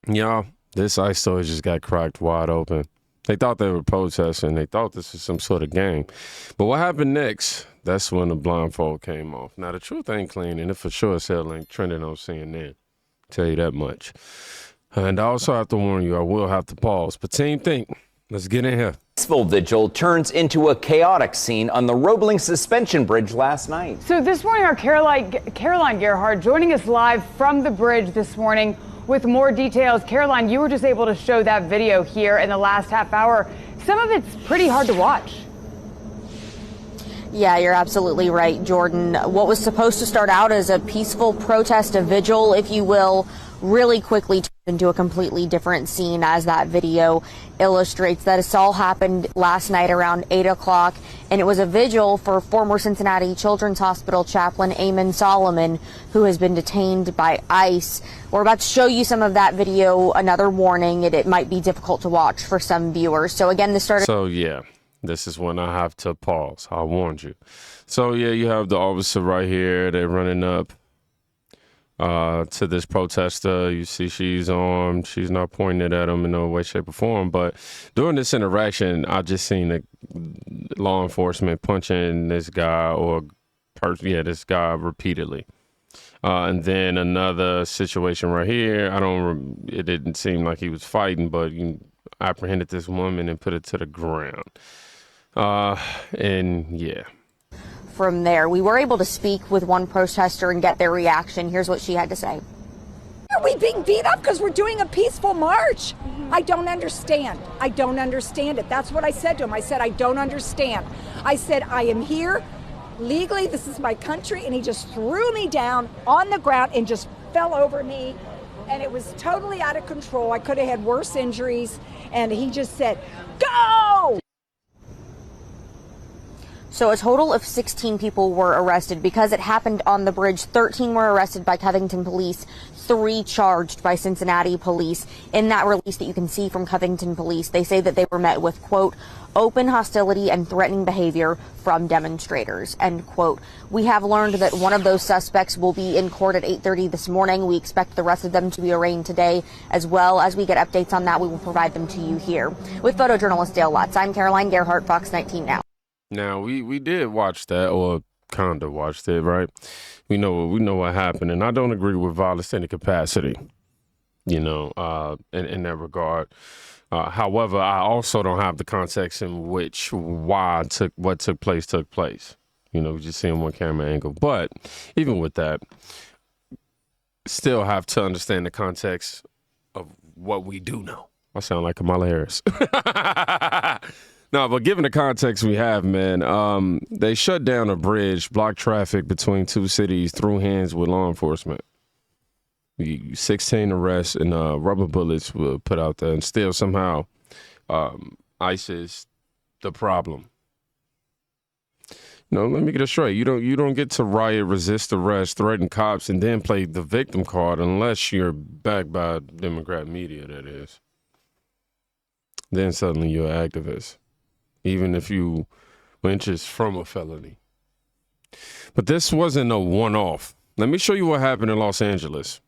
Yeah, this ICE store just got cracked wide open. They thought they were protesting. They thought this was some sort of game. But what happened next? That's when the blindfold came off. Now, the truth ain't clean, and it for sure still ain't trending on CNN. Tell you that much. And I also have to warn you, I will have to pause. But Team Think, let's get in here. Peaceful vigil turns into a chaotic scene on the Roebling Suspension Bridge last night. So this morning, our Caroline Gerhardt joining us live from the bridge this morning with more details. Caroline, you were just able to show that video here in the last half hour. Some of it's pretty hard to watch. Yeah, you're absolutely right, Jordan. What was supposed to start out as a peaceful protest, a vigil, if you will, really quickly turned into a completely different scene, as that video illustrates. That this all happened last night around 8 o'clock, and it was a vigil for former Cincinnati Children's Hospital chaplain Eamon Solomon, who has been detained by ICE. We're about to show you some of that video. Another warning, it might be difficult to watch for some viewers. So again, this started... So yeah, this is when I have to pause. I warned you. So yeah, you have the officer right here. They're running up to this protester. You see she's armed. She's not pointing it at him in no way, shape, or form. But during this interaction, I just seen the law enforcement punching this guy this guy repeatedly. And then another situation right here. It didn't seem like he was fighting, but you apprehended this woman and put it to the ground. And yeah. From there, we were able to speak with one protester and get their reaction. Here's what she had to say. Are we being beat up because we're doing a peaceful march? I don't understand. I don't understand it. That's what I said to him. I said, I don't understand. I said, I am here legally. This is my country. And he just threw me down on the ground and just fell over me. And it was totally out of control. I could have had worse injuries. And he just said, go! So a total of 16 people were arrested. Because it happened on the bridge, 13 were arrested by Covington police, 3 charged by Cincinnati police. In that release that you can see from Covington police, they say that they were met with, quote, open hostility and threatening behavior from demonstrators, end quote. We have learned that one of those suspects will be in court at 8:30 this morning. We expect the rest of them to be arraigned today. As well as we get updates on that, we will provide them to you here. With photojournalist Dale Lutz, I'm Caroline Gerhardt, Fox 19 Now. Now, we did watch that, or kind of watched it, right? We know what happened, and I don't agree with violence in any capacity, in that regard. However, I also don't have the context in which what took place. We just seeing one camera angle. But even with that, still have to understand the context of what we do know. I sound like Kamala Harris. No, but given the context we have, man, they shut down a bridge, blocked traffic between 2 cities through hands with law enforcement. 16 arrests and rubber bullets were put out there, and still somehow ICE is the problem. Let me get it straight. You don't get to riot, resist arrest, threaten cops, and then play the victim card unless you're backed by Democrat media, that is. Then suddenly you're an activist, even if you inches from a felony. But this wasn't a one-off. Let me show you what happened in Los Angeles.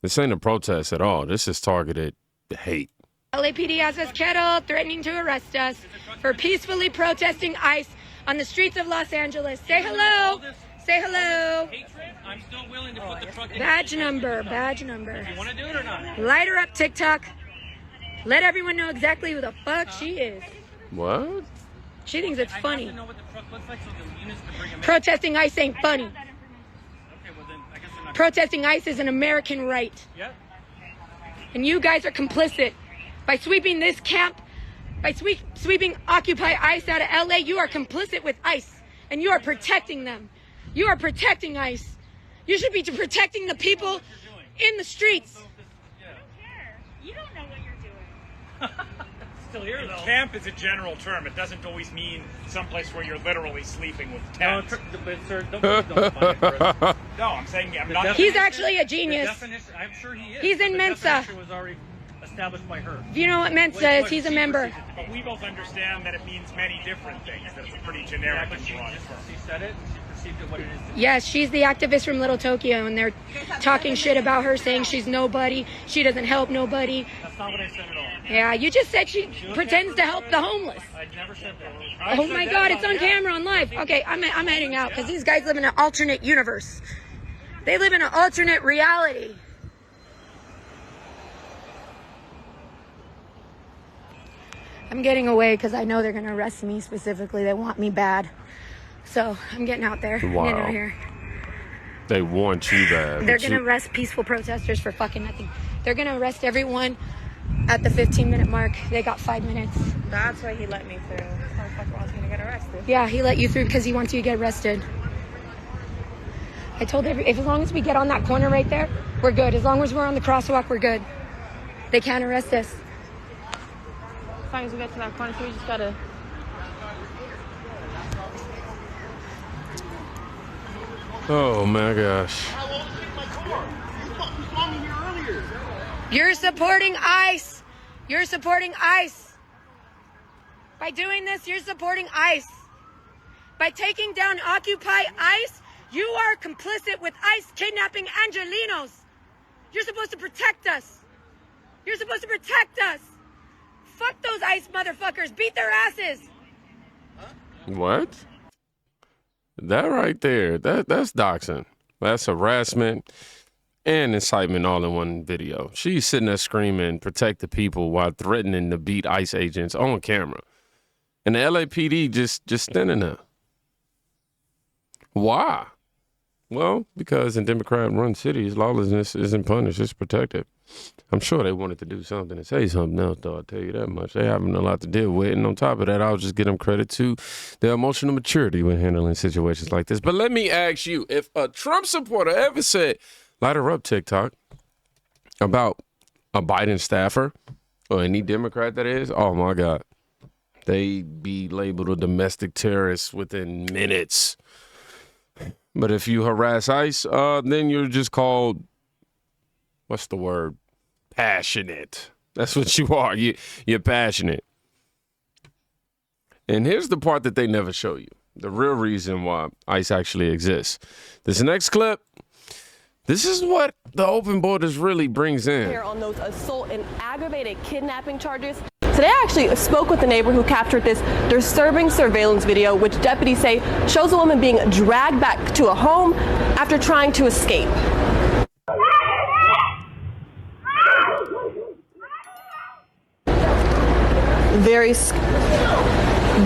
This ain't a protest at all. This is targeted hate. LAPD has us kettled, threatening to arrest us for peacefully protesting ICE on the streets of Los Angeles. Say hello. Say hello. I'm still willing to put the truck in. Badge number. Do you want to do it or not? Light her up, TikTok. Let everyone know exactly who the fuck she is. What? She thinks it's funny. I have to know what the truck looks like so the units can bring them in. Protesting ICE ain't funny. Okay, well then, I guess I'm not. Protesting ICE is an American right. Yep. And you guys are complicit. By sweeping this camp, by sweeping Occupy ICE out of LA, you are complicit with ICE. And you are protecting them. You are protecting ICE. You should be protecting the people in the streets. I don't care. You don't know what you're doing. Still here though. Camp is a general term. It doesn't always mean someplace where you're literally sleeping with tents. But sir, don't find it for us. No, I'm saying I'm not. He's actually a genius. I'm sure he is. He's in The Mensa. definition was already established by her. Do you know what Mensa is? He's a member. But we both understand that it means many different things. That's a pretty generic and broad term. She said it. She what it is. Yes, she's the activist from Little Tokyo, and they're talking shit about her, saying she's nobody. She doesn't help nobody. That's not what I said at all. Yeah, you just said she pretends to help the homeless. I never said that. Oh my God, it's on camera, on live. Okay, I'm heading out because these guys live in an alternate universe. They live in an alternate reality. I'm getting away because I know they're going to arrest me specifically. They want me bad. So I'm getting out there. Wow. I'm getting out here. They want you bad. They're going to arrest peaceful protesters for fucking nothing. They're going to arrest everyone at the 15-minute mark. They got 5 minutes. That's why he let me through. This motherfucker wants me to get arrested. Yeah, he let you through because he wants you to get arrested. I told as long as we get on that corner right there, we're good. As long as we're on the crosswalk, we're good. They can't arrest us. As long as we get to that corner, so we just gotta... Oh my gosh. You're supporting ICE. You're supporting ICE. By doing this, you're supporting ICE. By taking down Occupy ICE, you are complicit with ICE kidnapping Angelinos. You're supposed to protect us. You're supposed to protect us. Fuck those ICE motherfuckers. Beat their asses. What? That right there, that's doxing. That's harassment and incitement all in one video. She's sitting there screaming, protect the people while threatening to beat ICE agents on camera. And the LAPD just standing there. Why? Well, because in Democrat-run cities, lawlessness isn't punished, it's protected. I'm sure they wanted to do something and say something else, though, I'll tell you that much. They having a lot to deal with, and on top of that, I'll just give them credit to their emotional maturity when handling situations like this. But let me ask you, if a Trump supporter ever said, light her up, TikTok, about a Biden staffer, or any Democrat that is, oh my God, they'd be labeled a domestic terrorist within minutes. But if you harass ICE, then you're just called, what's the word? Passionate. That's what you are. You're passionate. And here's the part that they never show you. The real reason why ICE actually exists. This next clip, this is what the open borders really brings in. Here on those assault and aggravated kidnapping charges. Today I actually spoke with the neighbor who captured this disturbing surveillance video, which deputies say shows a woman being dragged back to a home after trying to escape.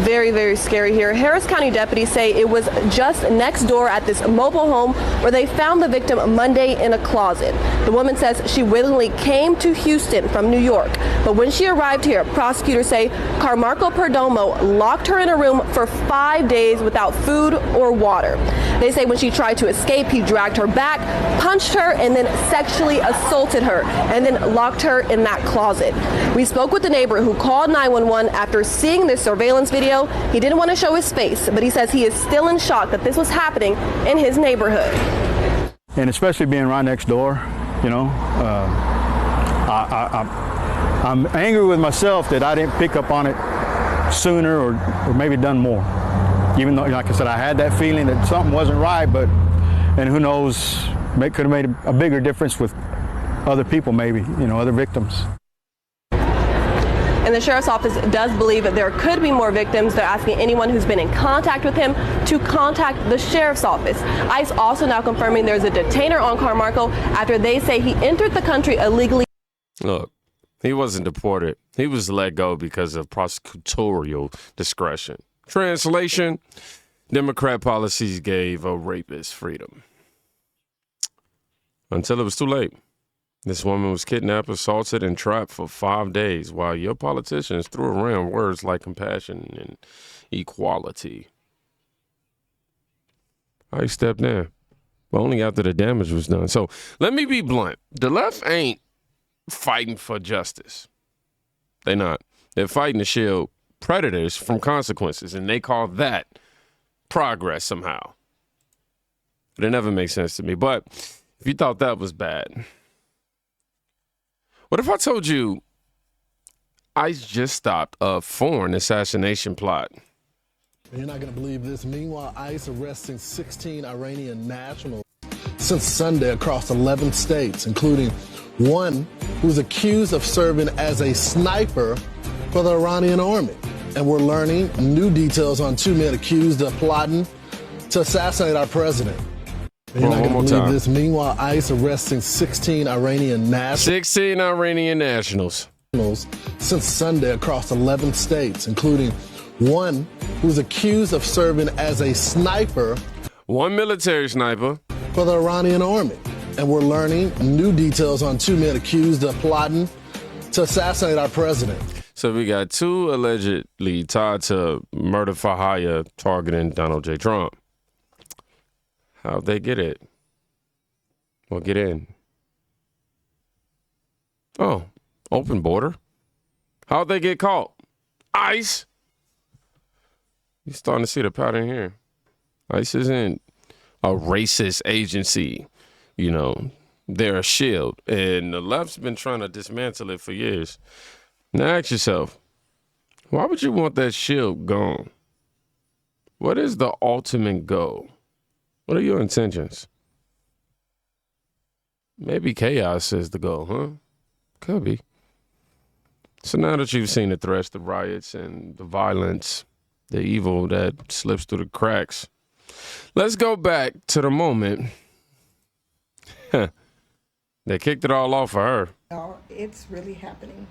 Very scary here. Harris County deputies say it was just next door at this mobile home where they found the victim Monday in a closet. The woman says she willingly came to Houston from New York, but when she arrived here, prosecutors say Carmarco Perdomo locked her in a room for 5 days without food or water. They say when she tried to escape, he dragged her back, punched her, and then sexually assaulted her, and then locked her in that closet. We spoke with the neighbor who called 911 after seeing this surveillance video. He didn't want to show his face, but he says he is still in shock that this was happening in his neighborhood. And especially being right next door, you know, I'm angry with myself that I didn't pick up on it sooner or maybe done more. Even though, like I said, I had that feeling that something wasn't right, and who knows, could have made a bigger difference with other people, maybe, you know, other victims. And the sheriff's office does believe that there could be more victims. They're asking anyone who's been in contact with him to contact the sheriff's office. ICE also now confirming there's a detainer on Carmarco after they say he entered the country illegally. Look, he wasn't deported. He was let go because of prosecutorial discretion. Translation, Democrat policies gave a rapist freedom. Until it was too late. This woman was kidnapped, assaulted, and trapped for 5 days while your politicians threw around words like compassion and equality. I stepped in, but only after the damage was done. So let me be blunt. The left ain't fighting for justice. They're not. They're fighting to shield predators from consequences, and they call that progress somehow. But it never makes sense to me. But if you thought that was bad, what if I told you ICE just stopped a foreign assassination plot? You're not going to believe this. Meanwhile, ICE arresting 16 Iranian nationals since Sunday across 11 states, including one who's accused of serving as a sniper for the Iranian army. And we're learning new details on two men accused of plotting to assassinate our president. You're not going to believe this. Meanwhile, ICE arresting 16 Iranian nationals. 16 Iranian nationals. Since Sunday across 11 states, including one who's accused of serving as a sniper. One military sniper. For the Iranian army. And we're learning new details on two men accused of plotting to assassinate our president. So we got two allegedly tied to murder for hire targeting Donald J. Trump. How'd they get it? Well, get in. Oh, open border. How'd they get caught? ICE. You're starting to see the pattern here. ICE isn't a racist agency. You know, they're a shield. And the left's been trying to dismantle it for years. Now ask yourself, why would you want that shield gone? What is the ultimate goal? What are your intentions? Maybe chaos is the goal, huh? Could be. So now that you've seen the threats, the riots, and the violence, the evil that slips through the cracks, let's go back to the moment they kicked it all off for her. No, it's really happening.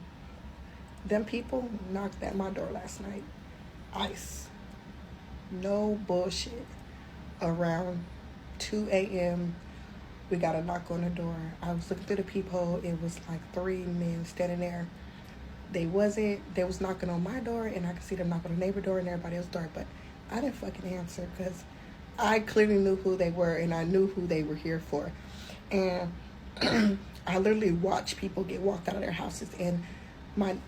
Them people knocked at my door last night. ICE. No bullshit. Around 2 a.m., we got a knock on the door. I was looking through the peephole. It was like 3 men standing there. They was knocking on my door, and I could see them knock on the neighbor door and everybody else's door, but I didn't fucking answer because I clearly knew who they were, and I knew who they were here for. And I literally watched people get walked out of their houses, and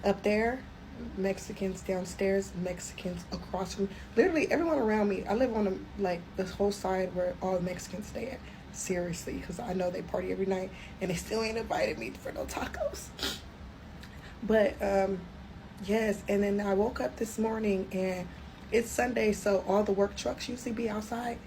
up there, Mexicans downstairs, Mexicans across from me. Literally everyone around me. I live on this whole side where all Mexicans stay at. Seriously, because I know they party every night, and they still ain't invited me for no tacos. But yes, and then I woke up this morning, and it's Sunday, so all the work trucks usually be outside.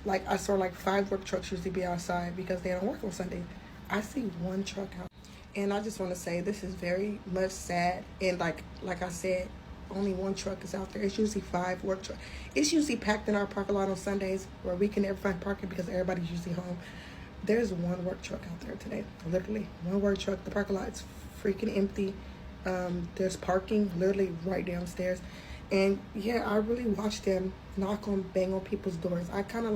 Like I saw 5 work trucks usually be outside because they don't work on Sunday. I see one truck out. And I just want to say this is very much sad. And like I said, only one truck is out there. It's usually 5 work trucks. It's usually packed in our parking lot on Sundays where we can never find parking because everybody's usually home. There's one work truck out there today. Literally, one work truck. The parking lot is freaking empty. There's parking literally right downstairs. And yeah, I really watched them bang on people's doors. I kind of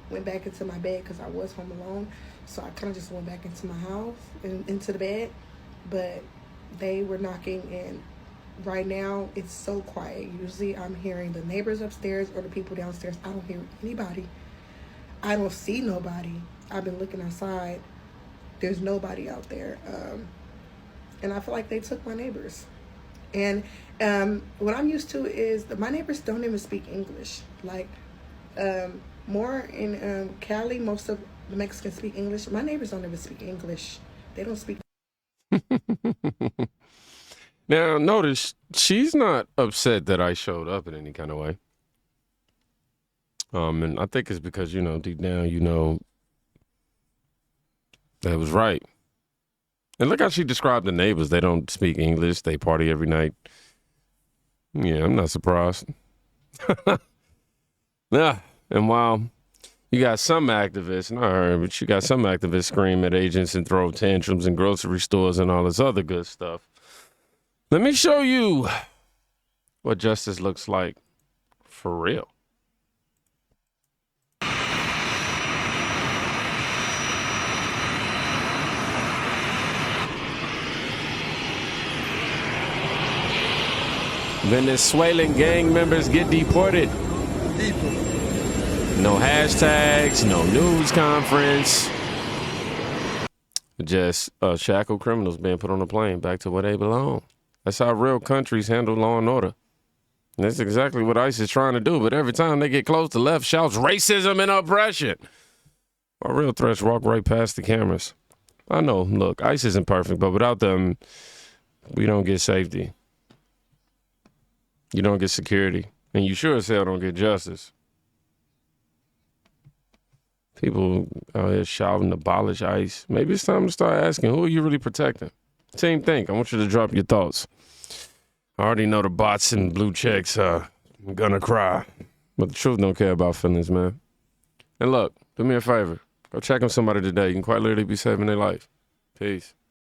went back into my bed because I was home alone. So I kind of just went back into my house and into the bed. But they were knocking, and right now it's so quiet. Usually I'm hearing the neighbors upstairs or the people downstairs. I don't hear anybody. I don't see nobody. I've been looking outside. There's nobody out there. And I feel like they took my neighbors. And what I'm used to is that my neighbors don't even speak English. More in Cali, most of the Mexicans speak English. My neighbors don't even speak English. They don't speak. Now, notice she's not upset that I showed up in any kind of way. And I think it's because, deep down, that was right. And look how she described the neighbors. They don't speak English. They party every night. Yeah, I'm not surprised. Yeah, and while you got some activists, not her, but you got some activists scream at agents and throw tantrums in grocery stores and all this other good stuff. Let me show you what justice looks like for real. Venezuelan gang members get deported. No hashtags, no news conference. Just shackled criminals being put on a plane back to where they belong. That's how real countries handle law and order. And that's exactly what ICE is trying to do. But every time they get close, the left shouts racism and oppression. Our real threats walk right past the cameras. I know, look, ICE isn't perfect, but without them, we don't get safety. You don't get security. And you sure as hell don't get justice. People out here shouting, abolish ICE. Maybe it's time to start asking, who are you really protecting? Team Think, I want you to drop your thoughts. I already know the bots and blue checks are gonna cry. But the truth don't care about feelings, man. And look, do me a favor. Go check on somebody today. You can quite literally be saving their life. Peace.